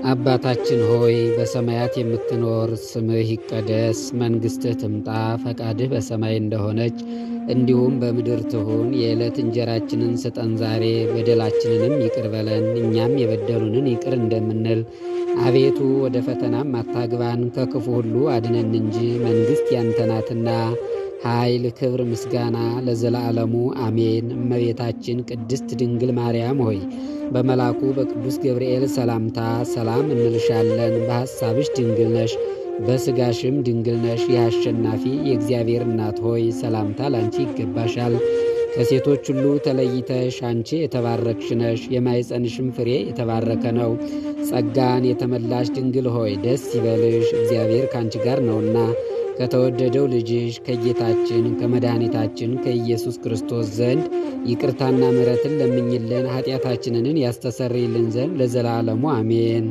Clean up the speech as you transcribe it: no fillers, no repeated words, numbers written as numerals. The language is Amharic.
አባታችን ሆይ በሰማያት የምትኖር፣ ስምህ ይቀደስ፣ መንግሥትህ ትምጣ፣ ፈቃድህ በሰማይ እንደሆነች እንዲሁም በምድር ትሁን። የዕለት እንጀራችንን ስጠን ዛሬ፣ በደላችንንም ይቅር በለን እኛም የበደሉንን ይቅር እንደምንል። አቤቱ ወደ ፈተናም አታግባን፣ ከክፉ ሁሉ አድነን እንጂ መንግሥት ያንተ ናትና፣ ኃይል፣ ክብር፣ ምስጋና ለዘላለሙ አሜን። እመቤታችን ቅድስት ድንግል ማርያም ሆይ በመልአኩ በቅዱስ ገብርኤል ሰላምታ ሰላም እንልሻለን። በሐሳብሽ ድንግል ነሽ፣ በሥጋሽም ድንግል ነሽ። የአሸናፊ የእግዚአብሔር እናት ሆይ ሰላምታ ላንቺ ይገባሻል። ከሴቶች ሁሉ ተለይተሽ አንቺ የተባረክሽ ነሽ፣ የማኅፀንሽም ፍሬ የተባረከ ነው። ጸጋን የተመላሽ ድንግል ሆይ ደስ ይበልሽ፣ እግዚአብሔር ካንቺ ጋር ነውና ከተወደደው ልጅሽ ከጌታችን ከመድኃኒታችን ከኢየሱስ ክርስቶስ ዘንድ ይቅርታና ምሕረትን ለምኝልን ኃጢአታችንን ያስተሰርይልን ዘንድ ለዘላለሙ አሜን።